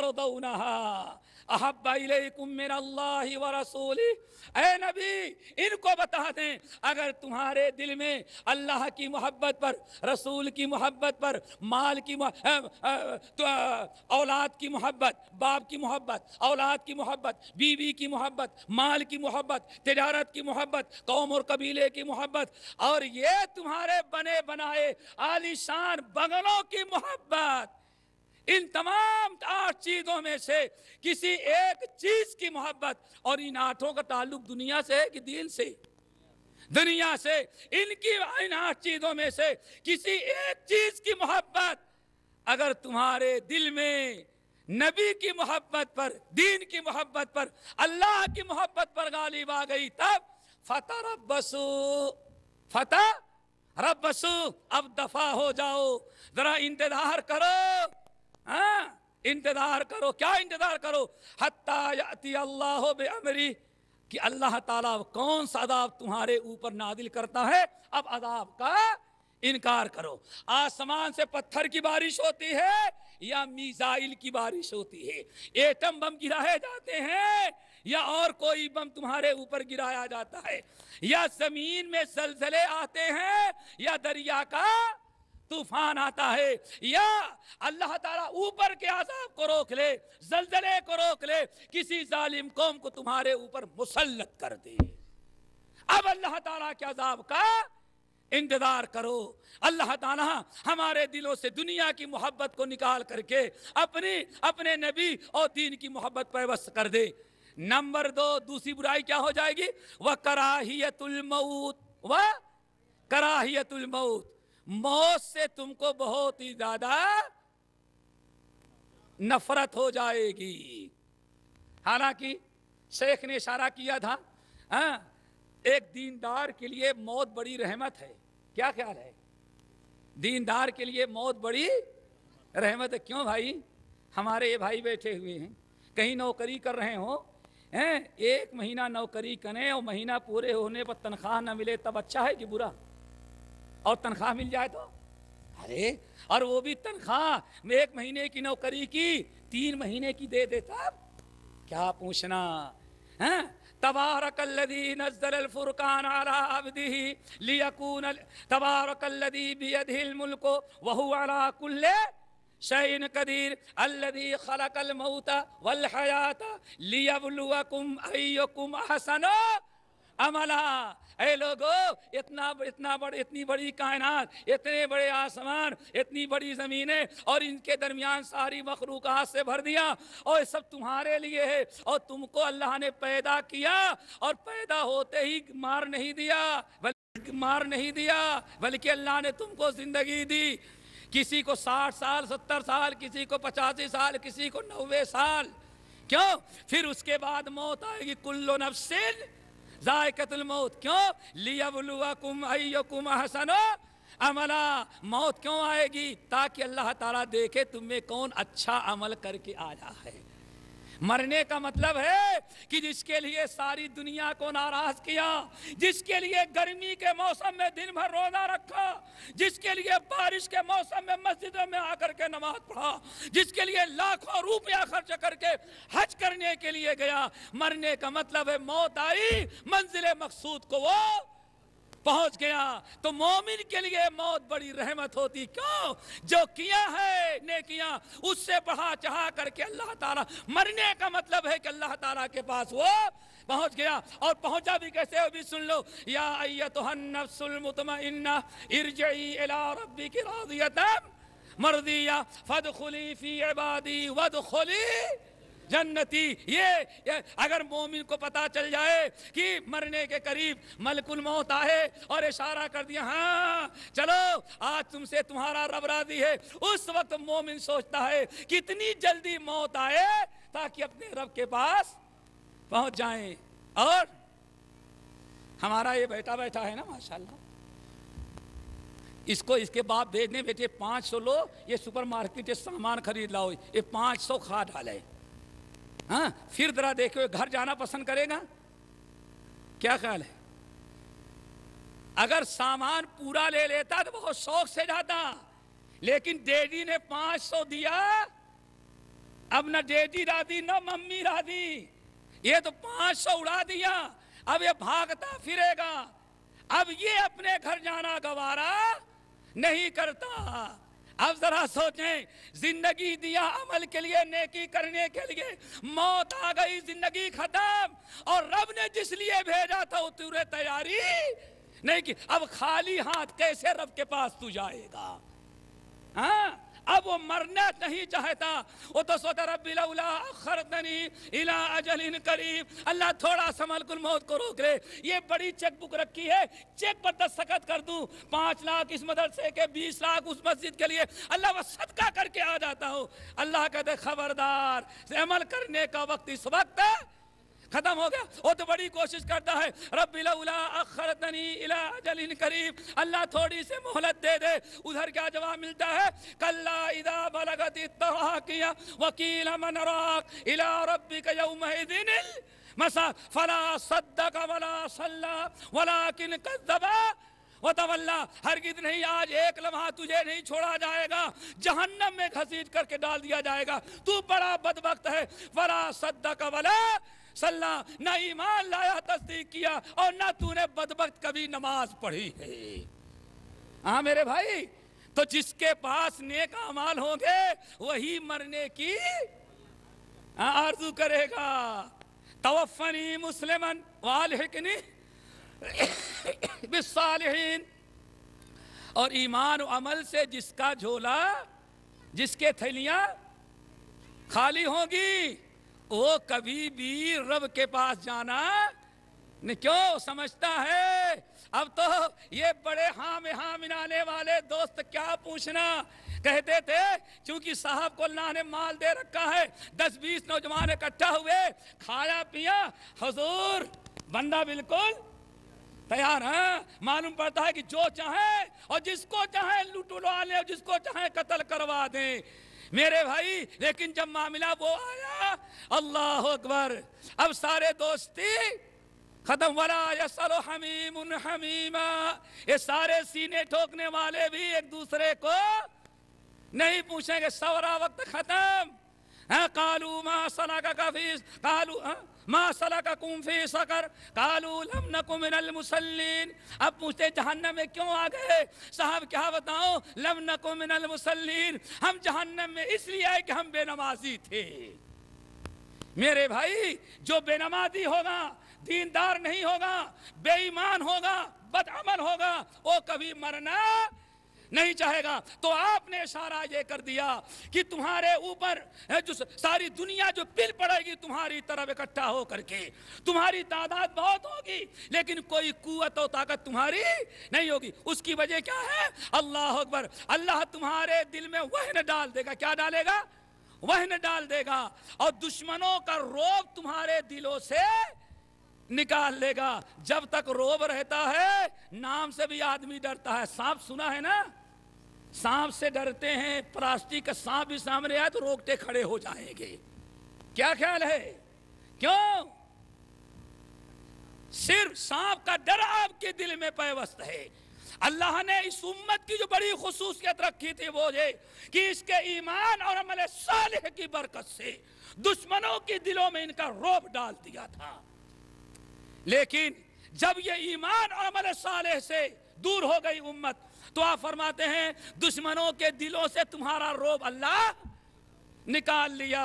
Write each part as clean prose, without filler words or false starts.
تردونہا احب الیکم من اللہ ورسولہ۔ اے نبی ان کو بتا دیں اگر تمہارے دل میں اللہ کی محبت پر، رسول کی محبت پر، مال کی اولاد کی محبت، باپ کی محبت، اولاد کی محبت، بیوی کی محبت، مال کی محبت، تجارت کی محبت، قوم اور قبیلے کی محبت، اور یہ تمہارے بنے بنائے عالی شان بغلوں کی محبت، ان تمام 8 چیزوں میں سے کسی ایک چیز کی محبت، اور ان 8 کا تعلق دنیا سے ہے کہ دین سے؟ دنیا سے۔ ان 8 چیزوں میں سے کسی ایک چیز کی محبت اگر تمہارے دل میں نبی کی محبت پر، دین کی محبت پر، اللہ کی محبت پر غالب آ گئی، تب فتربصوا، اب دفع ہو جاؤ، ذرا انتظار کرو، انتظار کرو۔ کیا انتظار کرو؟ حتی یأتی اللہ بامرہ، کہ اللہ تعالیٰ کون سا عذاب تمہارے اوپر نازل کرتا ہے، اب عذاب کا انکار کرو۔ آسمان سے پتھر کی بارش ہوتی ہے یا میزائل کی بارش ہوتی ہے؟ ایٹم بم گرائے جاتے ہیں یا اور کوئی بم تمہارے اوپر گرایا جاتا ہے؟ یا زمین میں زلزلے آتے ہیں یا دریا کا طوفان آتا ہے؟ یا اللہ تعالیٰ اوپر کے عذاب کو روک لے، زلزلے کو روک لے، کسی ظالم قوم کو تمہارے اوپر مسلط کر دے، اب اللہ تعالیٰ کے عذاب کا انتظار کرو۔ اللہ تعالیٰ ہمارے دلوں سے دنیا کی محبت کو نکال کر کے اپنے نبی اور دین کی محبت پیوست کر دے۔ نمبر 2، دوسری برائی کیا ہو جائے گی؟ وَكَرَاهِيَةُ الْمَوْتِ، وَكَرَاهِيَةُ الْمَوْتِ، موت سے تم کو بہت ہی زیادہ نفرت ہو جائے گی۔ حالانکہ شیخ نے اشارہ کیا تھا ایک دیندار کے لیے موت بڑی رحمت ہے۔ کیا خیال ہے؟ دیندار کے لیے موت بڑی رحمت ہے۔ کیوں بھائی؟ ہمارے یہ بھائی بیٹھے ہوئے ہیں، کہیں نوکری کر رہے ہوں، 1 مہینہ نوکری کریں اور مہینہ پورے ہونے پر تنخواہ نہ ملے تب اچھا ہے کہ برا؟ اور تنخواہ مل جائے تو ارے، اور وہ بھی تنخواہ 1 مہینے کی نوکری کی 3 مہینے کی دے دیتا، کیا پوچھنا؟ تبارک الذی نزل الفرقان علی عبدہ لیکون، تبارک الذی بیدہ الملک وہو علی کل شیء قدیر، الذی خلق الموت والحیات لیبلوکم ایکم احسن عملا۔ اے لوگو، اتنی بڑی کائنات، اتنے بڑے آسمان، اتنی بڑی زمینیں اور ان کے درمیان ساری مخلوقات سے بھر دیا، اور یہ سب تمہارے لیے ہے، اور تم کو اللہ نے پیدا کیا، اور پیدا ہوتے ہی مار نہیں دیا بلکہ اللہ نے تم کو زندگی دی۔ کسی کو 60 سال، 70 سال، کسی کو 85 سال، کسی کو 90 سال۔ کیوں؟ پھر اس کے بعد موت آئے گی، کل نفس ذائقۃ الموت۔ کیوں؟ لیبلوکم ایکم احسن عملا۔ موت کیوں آئے گی؟ تاکہ اللہ تعالیٰ دیکھے تم میں کون اچھا عمل کر کے آیا ہے۔ مرنے کا مطلب ہے کہ جس کے لیے ساری دنیا کو ناراض کیا، جس کے لیے گرمی کے موسم میں دن بھر روزہ رکھا، جس کے لیے بارش کے موسم میں مسجدوں میں آ کر کے نماز پڑھا، جس کے لیے لاکھوں روپیہ خرچ کر کے حج کرنے کے لیے گیا، مرنے کا مطلب ہے موت آئی، منزل مقصود کو وہ پہنچ گیا۔ تو مومن کے لیے موت بڑی رحمت ہوتی۔ کیوں؟ جو کیا ہے نیکیاں اس سے بڑھا چڑھا کر کے اللہ تعالیٰ، مرنے کا مطلب ہے کہ اللہ تعالیٰ کے پاس وہ پہنچ گیا۔ اور پہنچا بھی کیسے ہو بھی سن لو، یا ایتھا النفس المطمئنہ ارجعی الی ربک راضیۃ مرضیہ فادخلی فی عبادی وادخلی جنتی۔ یہ اگر مومن کو پتا چل جائے کہ مرنے کے قریب ملک الموت آئے اور اشارہ کر دیا ہاں چلو آج تم سے تمہارا رب راضی ہے، اس وقت مومن سوچتا ہے کتنی جلدی موت آئے تاکہ اپنے رب کے پاس پہنچ جائیں۔ اور ہمارا یہ بیٹا ہے نا ماشاءاللہ، اس کو اس کے باپ بھیجنے بیٹے 500 لو، یہ سپر مارکیٹ سے سامان خرید لاؤ، یہ 500 کھا ڈالے۔ ہاں پھر ذرا دیکھو گھر جانا پسند کرے گا؟ کیا خیال ہے؟ اگر سامان پورا لے لیتا تو بہت شوق سے جاتا، لیکن ڈیڈی نے 500 دیا، اب نہ ڈیڈی راضی نہ ممی راضی، یہ تو 500 اڑا دیا، اب یہ بھاگتا پھرے گا، اب یہ اپنے گھر جانا گوارا نہیں کرتا۔ اب ذرا سوچیں، زندگی دیا عمل کے لیے، نیکی کرنے کے لیے، موت آ گئی، زندگی ختم، اور رب نے جس لیے بھیجا تھا وہ تجھے تیاری نہیں کی، اب خالی ہاتھ کیسے رب کے پاس تو جائے گا؟ ہاں، اب وہ مرنا نہیں چاہتا، وہ تو سوچتا رب لولا اخرتنی الی اجل قریب، اللہ تھوڑا سا ملک الموت کو روک لے، یہ بڑی چیک بک رکھی ہے، چیک پر دستخط کر دوں، 5 لاکھ اس مدرسے کے، 20 لاکھ اس مسجد کے لیے، اللہ وہ صدقہ کر کے آ جاتا ہوں۔ اللہ کہتے خبردار، عمل کرنے کا وقت اس وقت ختم ہو گیا۔ وہ تو بڑی کوشش کرتا ہے، رب لولا اخرتنی الی اجل قریب، اللہ تھوڑی سی مہلت دے دے۔ ادھر کیا جواب ملتا ہے؟ کلا اذا بلغت التراقی وقیل من راق الی ربک یومئذ المساق فلا صدق ولا صلی ولکن کذب وتولی، ہرگز نہیں، آج ایک لمحہ تجھے نہیں چھوڑا جائے گا، جہنم میں گھسیٹ کر کے ڈال دیا جائے گا، تو بڑا بدبخت ہے۔ ولا صدق ولا صلی، نہ ایمان لایا تصدیق کیا، اور نہ تو نے بدبخت کبھی نماز پڑھی ہے۔ ہاں میرے بھائی، تو جس کے پاس نیک اعمال ہوں گے وہی مرنے کی آرزو کرے گا۔ توفنی مسلمن والحقنی بالصالحین، اور ایمان و عمل سے جس کا جھولا، جس کے تھیلیاں خالی ہوں گی، وہ کبھی بھی رب کے پاس جانا نہیں۔ کیوں سمجھتا ہے اب تو یہ بڑے ہاں منانے والے دوست کیا پوچھنا، کہتے تھے چونکہ صاحب کو اللہ نے مال دے رکھا ہے، 10-20 نوجوان اکٹھا ہوئے، کھایا پیا، حضور بندہ بالکل تیار ہے، معلوم پڑتا ہے کہ جو چاہیں اور جس کو چاہیں لوٹ لوا لیں اور جس کو چاہیں قتل کروا دیں میرے بھائی۔ لیکن جب معاملہ وہ آیا، اللہ اکبر، اب سارے دوستی ختم۔ ولا یسأل حمیم حمیما، یہ سارے سینے ٹھوکنے والے بھی ایک دوسرے کو نہیں پوچھیں گے، سورا وقت ختم۔ قالوا ما سلکک فی، قالوا ما سلککم فی سقر، قالوا لم نک من المصلین۔ اب پوچھتے جہنم میں کیوں آ گئے؟ صاحب کیا بتاؤں، لم نک من المصلین، ہم جہنم میں اس لیے آئے کہ ہم بے نمازی تھے۔ میرے بھائی، جو بے نمازی ہوگا، دیندار نہیں ہوگا، بے ایمان ہوگا، بدعمل ہوگا، وہ کبھی مرنا نہیں چاہے گا۔ تو آپ نے اشارہ یہ کر دیا کہ تمہارے اوپر جو ساری دنیا جو پل پڑے گی تمہاری طرف اکٹھا ہو کر کے، تمہاری تعداد بہت ہوگی لیکن کوئی قوت و طاقت تمہاری نہیں ہوگی۔ اس کی وجہ کیا ہے؟ اللہ اکبر، اللہ تمہارے دل میں وہن ڈال دے گا۔ کیا ڈالے گا؟ وہن ڈال دے گا، اور دشمنوں کا روب تمہارے دلوں سے نکال لے گا۔ جب تک روب رہتا ہے نام سے بھی آدمی ڈرتا ہے۔ سانپ سنا ہے نا، سانپ سے ڈرتے ہیں، پلاسٹک کا سانپ بھی سامنے آئے تو روکتے کھڑے ہو جائیں گے۔ کیا خیال ہے؟ کیوں؟ صرف سانپ کا ڈر آپ کے دل میں پیوست ہے۔ اللہ نے اس امت کی جو بڑی خصوصیت رکھی تھی وہ یہ کہ اس کے ایمان اور عمل صالح کی برکت سے دشمنوں کے دلوں میں ان کا رعب ڈال دیا تھا۔ لیکن جب یہ ایمان اور عمل صالح سے دور ہو گئی امت تو آپ فرماتے ہیں دشمنوں کے دلوں سے تمہارا رعب اللہ نکال لیا۔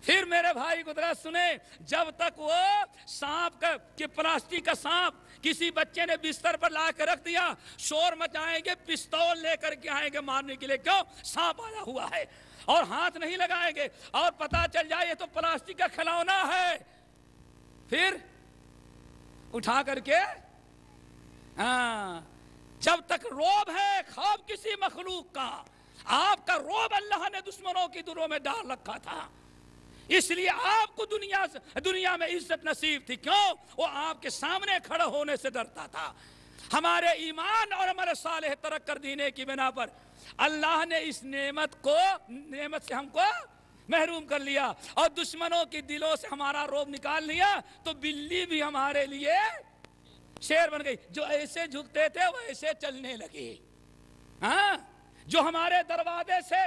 پھر میرے بھائی کو ذرا سنیں، جب تک وہ سانپ کا کہ پلاسٹک کا سانپ کسی بچے نے بستر پر لا کے رکھ دیا، شور مچائیں گے، پستول لے کر کے آئیں گے مارنے کے لیے، کیوں؟ سانپ آیا ہوا ہے، اور ہاتھ نہیں لگائیں گے، اور پتا چل جائے یہ تو پلاسٹک کا کھلونا ہے، پھر اٹھا کر کے جب تک روب ہے خوف کسی مخلوق کا، آپ کا روب اللہ نے دشمنوں کی دلوں میں ڈال رکھا تھا، اس لیے آپ کو دنیا میں عزت نصیب تھی۔ کیوں؟ وہ آپ کے سامنے کھڑا ہونے سے ڈرتا تھا۔ ہمارے ایمان اور ہمارے صالح ترک کر دینے کی بنا پر اللہ نے اس نعمت سے ہم کو محروم کر لیا، اور دشمنوں کے دلوں سے ہمارا روب نکال لیا، تو بلی بھی ہمارے لیے شیر بن گئی۔ جو ایسے جھکتے تھے وہ ایسے چلنے لگے، ہاں، جو ہمارے دروازے سے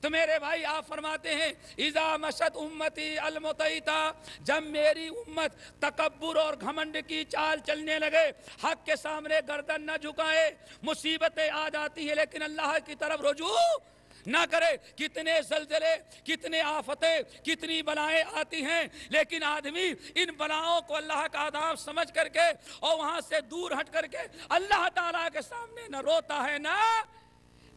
تو میرے بھائی آپ فرماتے ہیں اذا مشت امتی المطیتا، جب میری امت تکبر اور گھمنڈ کی چال چلنے لگے، حق کے سامنے گردن نہ جھکائے، مصیبتیں آ جاتی ہیں لیکن اللہ کی طرف رجوع نہ کرے، کتنے زلزلے، کتنے آفتیں، کتنی بلائیں آتی ہیں، لیکن آدمی ان بلاؤں کو اللہ کا عذاب سمجھ کر کے اور وہاں سے دور ہٹ کر کے اللہ تعالیٰ کے سامنے نہ روتا ہے نہ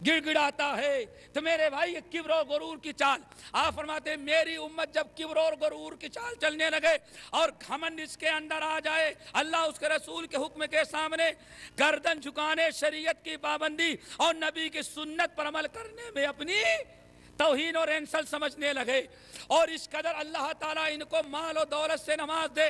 گڑ گڑاتا ہے۔ تو میرے بھائی یہ کبر اور غرور کی چال، آپ فرماتے ہیں میری امت جب کبر اور غرور کی چال چلنے لگے اور گھمنڈ اس کے اندر آ جائے، اللہ اس کے رسول کے حکم کے سامنے گردن جھکانے، شریعت کی پابندی اور نبی کی سنت پر عمل کرنے میں اپنی توہین اور انسل سمجھنے لگے، اور اس قدر اللہ تعالیٰ ان کو مال و دولت سے نواز دے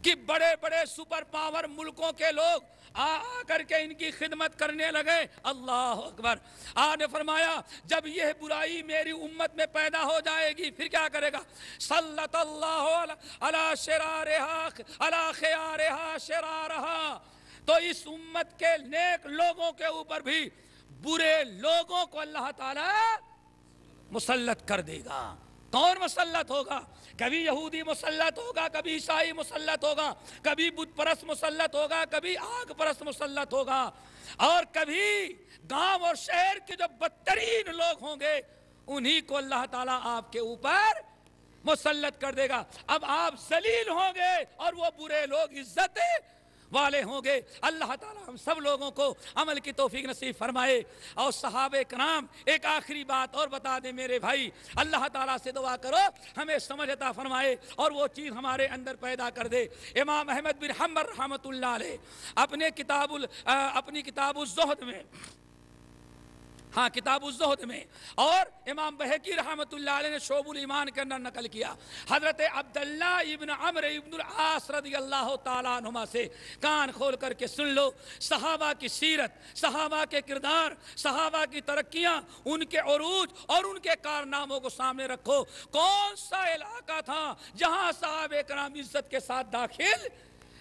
کہ بڑے بڑے سپر پاور ملکوں کے لوگ آ کر کے ان کی خدمت کرنے لگے۔ اللہ اکبر۔ آپ نے فرمایا جب یہ برائی میری امت میں پیدا ہو جائے گی پھر کیا کرے گا؟ سلط اللہ علی شرارہا علی خیارہا شرارہا، تو اس امت کے نیک لوگوں کے اوپر بھی برے لوگوں کو اللہ تعالی مسلط کر دے گا۔ کون مسلط ہوگا؟ کبھی یہودی مسلط ہوگا، کبھی عیسائی مسلط ہوگا، کبھی بت پرست مسلط ہوگا، کبھی آگ پرست مسلط ہوگا، اور کبھی گاؤں اور شہر کے جو بدترین لوگ ہوں گے انہی کو اللہ تعالیٰ آپ کے اوپر مسلط کر دے گا۔ اب آپ ذلیل ہوں گے اور وہ برے لوگ عزت والے ہوں گے۔ اللہ تعالیٰ ہم سب لوگوں کو عمل کی توفیق نصیب فرمائے۔ اور صحابہ کرام ایک آخری بات اور بتا دیں میرے بھائی، اللہ تعالیٰ سے دعا کرو ہمیں سمجھ عطا فرمائے اور وہ چیز ہمارے اندر پیدا کر دے۔ امام احمد بن حنبل رحمۃ اللہ علیہ اپنی کتاب الزہد میں، کتاب الزہد میں، اور امام بہقی رحمۃ اللہ علیہ نے شعب الایمان کے اندر نقل کیا، حضرت عبداللہ ابن عمرو ابن العاص رضی اللہ تعالیٰ عنہما سے کان کھول کر کے سن لو۔ صحابہ کی سیرت، صحابہ کے کردار، صحابہ کی ترقیاں، ان کے عروج اور ان کے کارناموں کو سامنے رکھو۔ کون سا علاقہ تھا جہاں صحابہ کرام عزت کے ساتھ داخل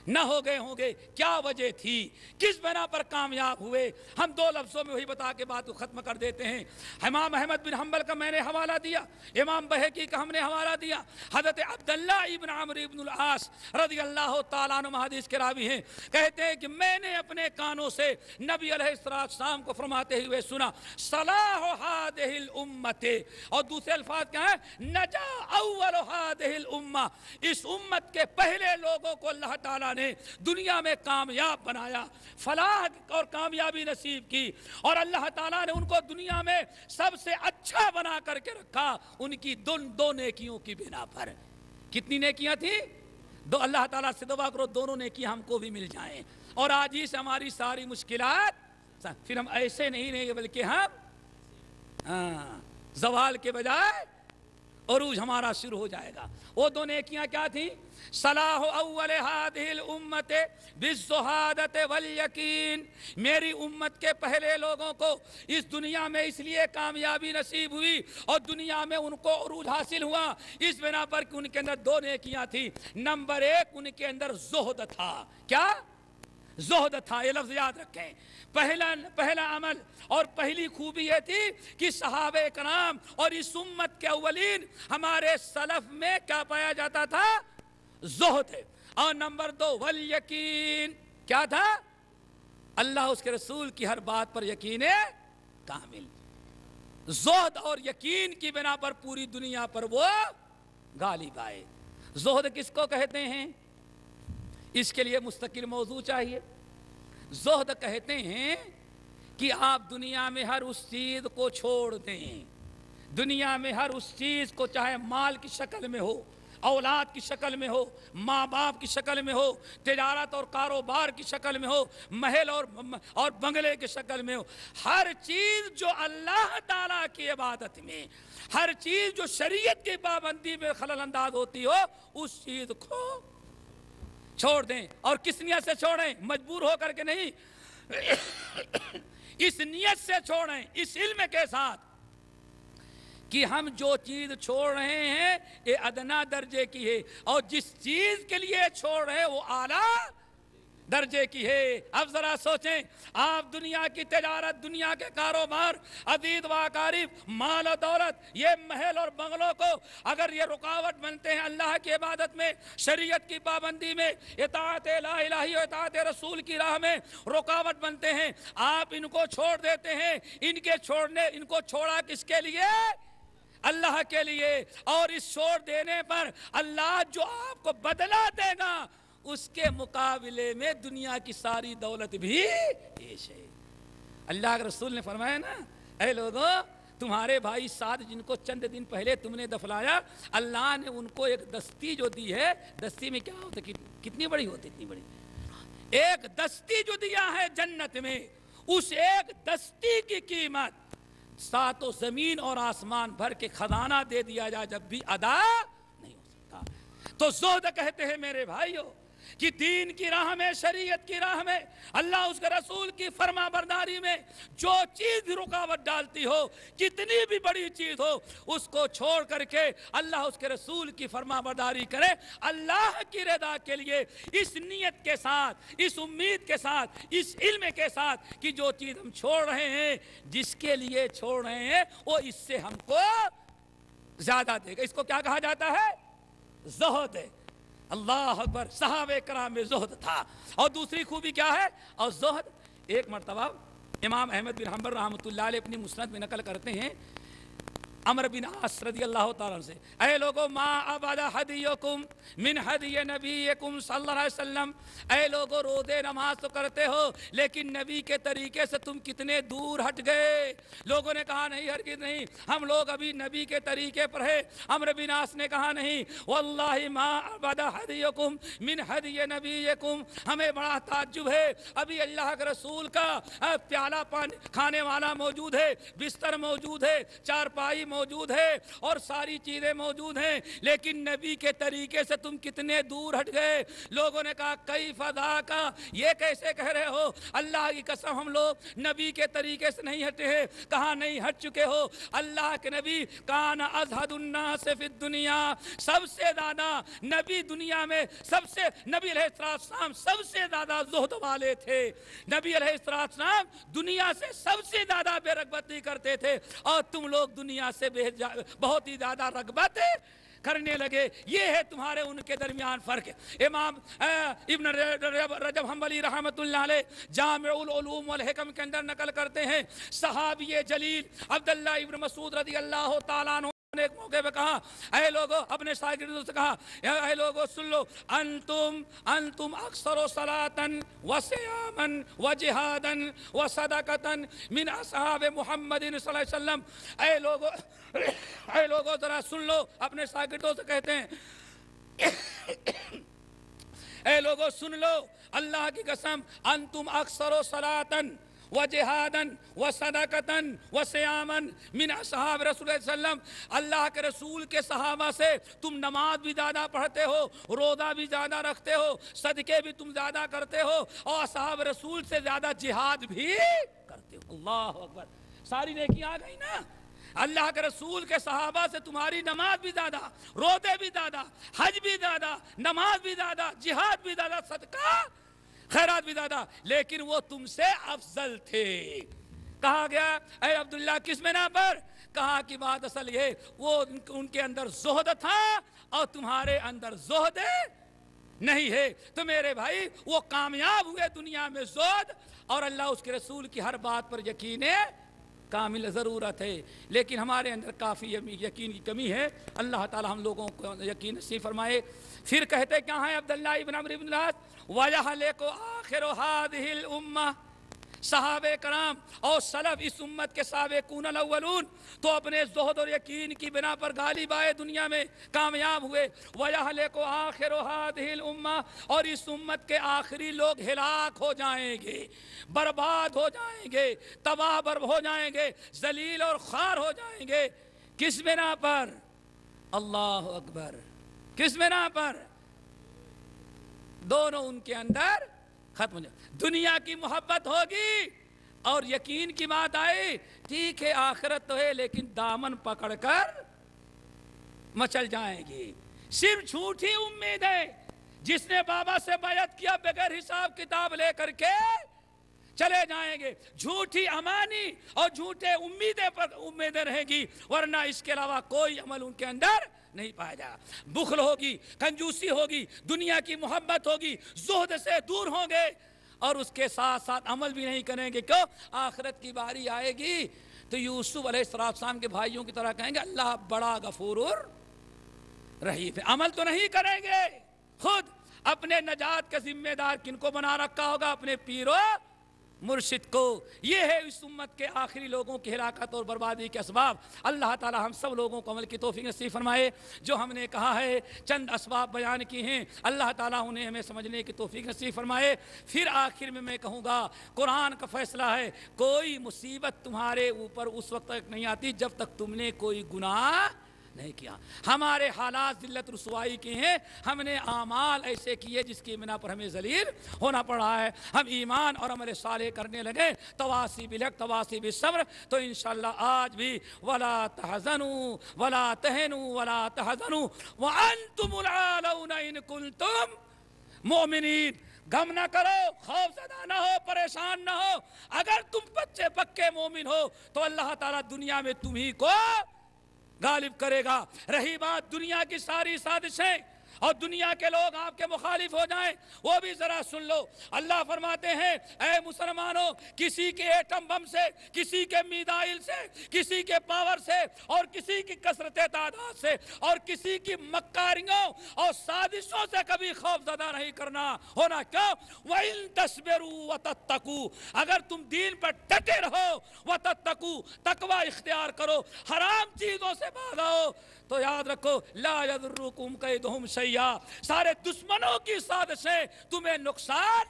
نہ ہو گئے ہوں گے؟ کیا وجہ تھی؟ کس بنا پر کامیاب ہوئے؟ ہم دو لفظوں میں وہی بتا کے بات کو ختم کر دیتے ہیں۔ امام احمد بن حنبل کا میں نے حوالہ دیا، امام بہقی کا ہم نے حوالہ دیا، حضرت عبداللہ ابن عمرو ابن العاص رضی اللہ تعالیٰ عنہ حدیث کے راوی ہیں، کہتے ہیں کہ میں نے اپنے کانوں سے نبی علیہ السلام کو فرماتے ہوئے سنا صلاح هذه الامت، اور دوسرے الفاظ کیا ہیں؟ نجا اول هذه الامہ، اس امت کے پہلے لوگوں کو اللہ تعالیٰ نے دنیا میں کامیاب بنایا، فلاح اور کامیابی نصیب کی، اور اللہ تعالیٰ نے ان کو دنیا میں سب سے اچھا بنا کر کے رکھا ان کی دو نیکیوں کی بنا پر۔ کتنی نیکیاں تھیں؟ دو۔ اللہ تعالیٰ سے دعا کرو دونوں نیکیاں ہم کو بھی مل جائیں، اور آج ہی سے ہماری ساری مشکلات، پھر ہم ایسے نہیں رہیں گے بلکہ ہم زوال کے بجائے عروج ہمارا شروع ہو جائے گا۔ وہ دو نیکیاں کیا تھیں؟ صلاح اول هذه الامت بالزہادۃ والیقین، میری امت کے پہلے لوگوں کو اس دنیا میں اس لیے کامیابی نصیب ہوئی اور دنیا میں ان کو عروج حاصل ہوا اس بنا پر کہ ان کے اندر دو نیکیاں تھیں۔ نمبر ایک، ان کے اندر زہد تھا۔ کیا زہد تھا؟ یہ لفظ یاد رکھیں۔ پہلا عمل اور پہلی خوبی یہ تھی کہ صحابہ کرام اور اس امت کے اولین ہمارے سلف میں کیا پایا جاتا تھا؟ زہد ہے۔ اور نمبر دو، والیقین، کیا تھا؟ اللہ اس کے رسول کی ہر بات پر یقین کامل۔ زہد اور یقین کی بنا پر پوری دنیا پر وہ غالب آئے۔ زہد کس کو کہتے ہیں؟ اس کے لیے مستقل موضوع چاہیے۔ زہد کہتے ہیں کہ آپ دنیا میں ہر اس چیز کو چھوڑ دیں، دنیا میں ہر اس چیز کو، چاہے مال کی شکل میں ہو، اولاد کی شکل میں ہو، ماں باپ کی شکل میں ہو، تجارت اور کاروبار کی شکل میں ہو، محل اور بنگلے کی شکل میں ہو، ہر چیز جو اللہ تعالیٰ کی عبادت میں، ہر چیز جو شریعت کی پابندی میں خلل انداز ہوتی ہو، اس چیز کو چھوڑ دیں۔ اور کس نیت سے چھوڑیں؟ مجبور ہو کر کے نہیں، اس نیت سے چھوڑیں، اس علم کے ساتھ کہ ہم جو چیز چھوڑ رہے ہیں یہ ادنا درجے کی ہے، اور جس چیز کے لیے چھوڑ رہے ہیں وہ اعلیٰ درجے کی ہے۔ اب ذرا سوچیں، آپ دنیا کی تجارت، دنیا کے کاروبار، عدید و اقارب، مال و دولت، یہ محل اور بنگلوں کو اگر یہ رکاوٹ بنتے ہیں اللہ کی عبادت میں، شریعت کی پابندی میں، اطاعت لا الہی و اطاعت رسول کی راہ میں رکاوٹ بنتے ہیں، آپ ان کو چھوڑ دیتے ہیں۔ ان کو چھوڑا کس کے لیے؟ اللہ کے لیے۔ اور اس چھوڑ دینے پر اللہ جو آپ کو بدلہ دے گا اس کے مقابلے میں دنیا کی ساری دولت بھی پیش ہے۔ اللہ کے رسول نے فرمایا نا، اے لوگو، تمہارے بھائی سعد جن کو چند دن پہلے تم نے دفنایا، اللہ نے ان کو ایک دستی جو دی ہے، دستی میں کیا ہوتا ہے، کتنی بڑی ہوتی، اتنی بڑی ایک دستی جو دیا ہے جنت میں، اس ایک دستی کی قیمت ساتوں زمین اور آسمان بھر کے خزانہ دے دیا جائے جب بھی ادا نہیں ہو سکتا۔ تو زہد کہتے ہیں میرے بھائیوں کہ دین کی راہ میں، شریعت کی راہ میں، اللہ اس کے رسول کی فرما برداری میں جو چیز رکاوٹ ڈالتی ہو، کتنی بھی بڑی چیز ہو، اس کو چھوڑ کر کے اللہ اس کے رسول کی فرما برداری کرے اللہ کی رضا کے لیے، اس نیت کے ساتھ، اس امید کے ساتھ، اس علم کے ساتھ کہ جو چیز ہم چھوڑ رہے ہیں، جس کے لیے چھوڑ رہے ہیں، وہ اس سے ہم کو زیادہ دے گا۔ اس کو کیا کہا جاتا ہے؟ زہد ہے۔ اللہ اکبر، صحابہ کرام میں زہد تھا۔ اور دوسری خوبی کیا ہے؟ اور زہد، ایک مرتبہ امام احمد بن حنبل رحمۃ اللہ علیہ اپنی مسند میں نقل کرتے ہیں عمرو بن عاص رضی اللہ تعالیٰ عنہ سے، اے لوگو ما عبد حدیکم من حدی نبیکم صلی اللہ علیہ وسلم، اے لوگو روزے نماز تو کرتے ہو لیکن نبی کے طریقے سے تم کتنے دور ہٹ گئے؟ لوگوں نے کہا نہیں، ہرگز نہیں، ہم لوگ ابھی نبی کے طریقے پر ہے۔ عمرو بن عاص نے کہا نہیں، واللہ ما عبد حدیکم من حدی نبیکم، ہمیں بڑا تعجب ہے، ابھی اللہ کے رسول کا پیالہ پانی کھانے والا موجود ہے، بستر موجود ہے، چارپائی موجود ہے اور ساری چیزیں موجود ہیں، لیکن نبی کے طریقے سے تم کتنے دور ہٹ گئے؟ لوگوں نے کہا کیف ذاک، یہ کیسے کہہ رہے ہو؟ اللہ کی قسم ہم لوگ نبی کے طریقے سے نہیں ہٹے ہیں۔ کہاں نہیں ہٹ چکے ہو؟ اللہ کے نبی کان ازہد الناس فی الدنیا، سب سے زیادہ نبی دنیا میں نبی علیہ السلام سب سے زیادہ زہد والے تھے۔ نبی علیہ السلام دنیا سے سب سے زیادہ بے رغبتی کرتے تھے اور تم لوگ دنیا سے بہت ہی زیادہ رغبت کرنے لگے۔ یہ ہے تمہارے ان کے درمیان فرق۔ امام ابن رجب حنبلی رحمۃ اللہ علیہ جامع العلوم والحکم کے اندر نقل کرتے ہیں، صحابی جلیل عبداللہ ابن مسعود رضی اللہ تعالیٰ عنہ نے ایک موقع پہ کہا، اے لوگو، اپنے شاگردوں سے کہا، اے لوگو سن لو، انتم اکثر صلاۃ وصیاما وجہادا وصدقۃ من اصحاب محمد صلی اللہ علیہ وسلم۔ اے لوگو ذرا سن لو، اپنے شاگردوں سے کہتے ہیں، اے لوگو سن لو، اللہ کی قسم، انتم اکثر صلاۃ وجہادا وصدقۃ وصیاما من اصحاب رسول اللہ صلی اللہ علیہ وسلم، اللہ کے رسول کے صحابہ سے تم نماز بھی زیادہ پڑھتے ہو، روزہ بھی زیادہ رکھتے ہو، صدقے بھی تم زیادہ کرتے ہو، اور اصحاب رسول سے زیادہ جہاد بھی کرتے ہو۔ اللہ اکبر، ساری نیکی آ گئی نا۔ اللہ کے رسول کے صحابہ سے تمہاری نماز بھی زیادہ، روزے بھی زیادہ، حج بھی زیادہ، نماز بھی زیادہ، جہاد بھی زیادہ، صدقہ خیرات بھی زیادہ، لیکن وہ تم سے افضل تھے۔ کہا گیا اے عبداللہ کس بنا پر؟ کہا کہ بات اصل یہ، وہ ان کے اندر زہد تھا اور تمہارے اندر زہد نہیں ہے۔ تو میرے بھائی وہ کامیاب ہوئے دنیا میں زہد، اور اللہ اس کے رسول کی ہر بات پر یقین کامل ضرورت ہے، لیکن ہمارے اندر کافی یقین کی کمی ہے۔ اللہ تعالی ہم لوگوں کو یقین نصیب فرمائے۔ پھر کہتے کیا ہیں عبداللہ ابن عمرو بن العاص، وَيَحْلِقُ آخِرُ هَذِهِ الْأُمَّةِ، صحابہ کرام اور سلف اس امت کے سابقون الاولون تو اپنے زہد اور یقین کی بنا پر غالب آئے، دنیا میں کامیاب ہوئے۔ وَيَحْلِقُ آخِرُ هَذِهِ الْأُمَّةِ، اور اس امت کے آخری لوگ ہلاک ہو جائیں گے، برباد ہو جائیں گے، تباہ برب ہو جائیں گے، ذلیل اور خوار ہو جائیں گے۔ کس بنا پر؟ اللہ اکبر، کس بنا پر؟ دونوں ان کے اندر ختم ہو جائے۔ دنیا کی محبت ہوگی اور یقین کی بات آئی، ٹھیک ہے آخرت تو ہے لیکن دامن پکڑ کر مچل جائیں گی۔ صرف جھوٹی امید ہے، جس نے بابا سے بیعت کیا بغیر حساب کتاب لے کر کے چلے جائیں گے، جھوٹی امانی اور جھوٹے امیدیں رہیں گی، ورنہ اس کے علاوہ کوئی عمل ان کے اندر نہیں پایا جائے. بخل ہوگی، کنجوسی ہوگی، دنیا کی محبت ہوگی، زہد سے دور ہوں گے، اور اس کے ساتھ ساتھ عمل بھی نہیں کریں گے. کیوں؟ آخرت کی باری آئے گی تو یوسف علیہ السلام کے بھائیوں کی طرح کہیں گے اللہ بڑا غفور رحیم ہے. عمل تو نہیں کریں گے. خود اپنے نجات کا ذمہ دار کن کو بنا رکھا ہوگا؟ اپنے پیرو مرشد کو. یہ ہے اس امت کے آخری لوگوں کی ہلاکت اور بربادی کے اسباب. اللہ تعالی ہم سب لوگوں کو عمل کی توفیق نصیب فرمائے. جو ہم نے کہا ہے چند اسباب بیان کی ہیں، اللہ تعالی انہیں ہمیں سمجھنے کی توفیق نصیب فرمائے. پھر آخر میں کہوں گا قرآن کا فیصلہ ہے، کوئی مصیبت تمہارے اوپر اس وقت تک نہیں آتی جب تک تم نے کوئی گناہ نہیں کیا. ہمارے حالات ذلت رسوائی کے ہیں، ہم نے اعمال ایسے کیے جس کی بنا پر ہمیں ذلیل ہونا پڑا ہے. ہم ایمان اور عمل صالح کرنے لگے تواصی بالحق تواصی بالصبر، تو انشاءاللہ آج بھی ولا تحزنوا ولا تهنوا ولا تحزنوا وانتم العالون ان کنتم مومنین. غم نہ کرو، خوف زدہ نہ ہو، پریشان نہ ہو. اگر تم بچے پکے مومن ہو تو اللہ تعالیٰ دنیا میں تمہیں کو غالب کرے گا. رہی بات دنیا کی ساری سازشیں اور دنیا کے لوگ آپ کے مخالف ہو جائیں، وہ بھی ذرا سن لو. اللہ فرماتے ہیں اے مسلمانوں، کسی کے ایٹم بم سے، کسی کے میزائل سے، کسی کے پاور سے، اور کسی کی کثرت تعداد سے، اور کسی کی مکاریوں اور سازشوں سے کبھی خوف زدہ نہیں کرنا ہونا. کیوں؟ وَإِن تَصْبِرُوا وَتَتَّقُوا، اگر تم دین پر ڈٹے رہو، وَتَتَّقُوا، تقوی اختیار کرو، حرام چیزوں سے بھاگو، تو یاد رکھو لا یضرکم کیدہم شیئا، سارے دشمنوں کی سازشیں تمہیں نقصان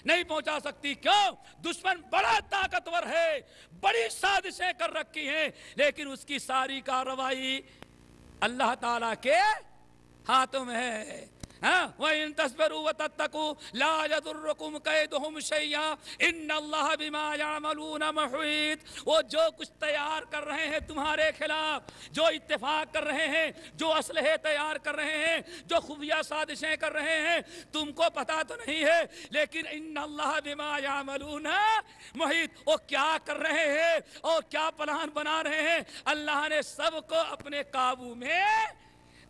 نہیں پہنچا سکتی. کیوں؟ دشمن بڑا طاقتور ہے، بڑی سازشیں کر رکھی ہیں، لیکن اس کی ساری کارروائی اللہ تعالیٰ کے ہاتھوں میں ہے. وَإِن تَصْبِرُوا وَتَتَّقُوا لَا يَضُرُّكُمْ كَيْدُهُمْ شَيْئًا إِنَّ اللَّهَ بِمَا يَعْمَلُونَ مُحِيطٌ. وہ جو کچھ تیار کر رہے ہیں تمہارے خلاف، جو اتفاق کر رہے ہیں، جو اسلحے تیار کر رہے ہیں، جو خفیہ سازشیں کر رہے ہیں، تم کو پتا تو نہیں ہے، لیکن إِنَّ اللَّهَ بِمَا يَعْمَلُونَ مُحِيطٌ. وہ کیا کر رہے ہیں اور کیا پلان بنا رہے ہیں، اللہ نے سب کو اپنے قابو میں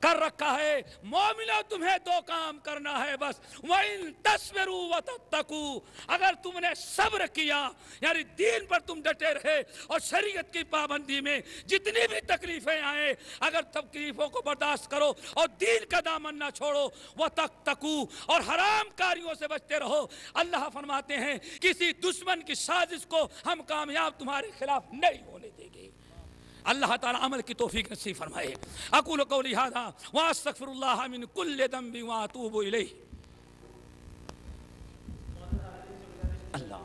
کر رکھا ہے. مومنوں تمہیں دو کام کرنا ہے بس. وَإِن تَصْبِرُوا وَتَتَّقُوا، اگر تم نے صبر کیا، یعنی دین پر تم ڈٹے رہے اور شریعت کی پابندی میں جتنی بھی تکلیفیں آئیں، اگر تکلیفوں کو برداشت کرو اور دین کا دامن نہ چھوڑو، وَتَتَّقُوا، اور حرام کاریوں سے بچتے رہو، اللہ فرماتے ہیں کسی دشمن کی سازش کو ہم کامیاب تمہارے خلاف نہیں ہونے دیں گے. اللہ تعالیٰ عمل کی توفیق نصیب فرمائے. اقول قولی ھذا واستغفر اللہ من کل ذنب واتوب الیہ. اللہ